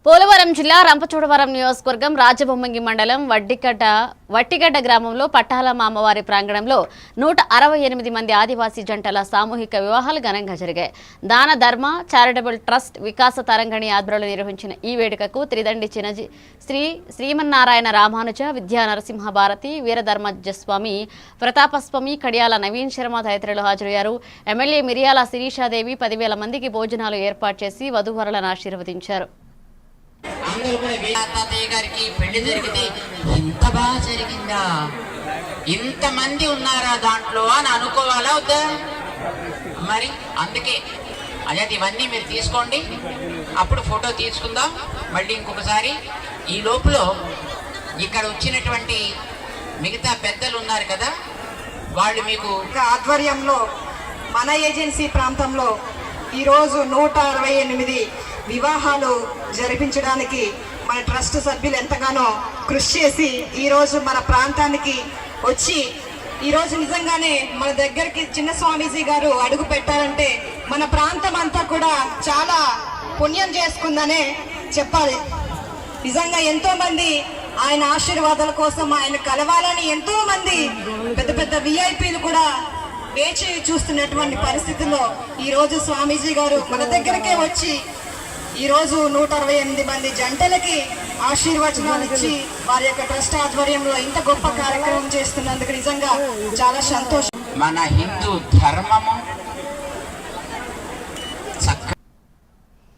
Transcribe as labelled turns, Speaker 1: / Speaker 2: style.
Speaker 1: పోలవరం జిల్లా రంపచోడవరం నియోజకవర్గం రాజబొమ్మంగి మండలం వట్టిగడ్డ గ్రామంలో పట్టాల మామవారి ప్రాంగణంలో 168 మంది ఆదివాసీ జంటల సామూహిక వివాహాలు ఘనంగా జరిగాయి. దాన ధర్మ చారిటబుల్ ట్రస్ట్ వికాస తరంగిణి ఆధ్వర్యంలో నిర్వహించిన ఈ వేడుకకు త్రిదండి శ్రీమన్నారాయణ రామానుజ, విద్యా నరసింహ భారతి, వీరధర్మజస్వామి, ప్రతాపస్వామి, కడియాల నవీన్ శర్మ తదితరులు హాజరయ్యారు. ఎమ్మెల్యే మిరియాల శిరీషాదేవి 10,000 మందికి భోజనాలు ఏర్పాటు చేసి వధూవరులను ఆశీర్వదించారు.
Speaker 2: అందరూ కూడా తాతయ్య గారికి పెళ్లి జరిగితే ఇంత బాగా జరిగిందా, ఇంతమంది ఉన్నారా దాంట్లో అని అనుకోవాలా వద్దా? మరి అందుకే అదే ఇవన్నీ మీరు తీసుకోండి, అప్పుడు ఫోటో తీసుకుందాం మళ్ళీ ఇంకొకసారి. ఈ లోపల ఇక్కడ వచ్చినటువంటి మిగతా పెద్దలు ఉన్నారు కదా, వాళ్ళు మీకు
Speaker 3: ఆధ్వర్యంలో మన ఏజెన్సీ ప్రాంతంలో ఈరోజు 168 వివాహాలు జరిపించడానికి మన ట్రస్ట్ సభ్యులు ఎంతగానో కృషి చేసి ఈరోజు మన ప్రాంతానికి వచ్చి ఈరోజు నిజంగానే మన దగ్గరికి చిన్న స్వామీజీ గారు అడుగు పెట్టారంటే మన ప్రాంతం అంతా కూడా చాలా పుణ్యం చేసుకుందనే చెప్పాలి. నిజంగా ఎంతో మంది ఆయన ఆశీర్వాదాల కోసం ఆయన కలవాలని ఎంతో మంది పెద్ద పెద్ద విఐపీలు కూడా వేచి చూస్తున్నటువంటి పరిస్థితుల్లో ఈరోజు స్వామీజీ గారు మన దగ్గరకే వచ్చి ఈరోజు 168 మంది జంటలకి ఆశీర్వచనాలు ఇచ్చి వారి యొక్క ట్రస్ట్ ఆధ్వర్యంలో ఇంత గొప్ప కార్యక్రమం చేస్తున్నందుకు నిజంగా చాలా సంతోషం.
Speaker 2: మన హిందూ ధర్మము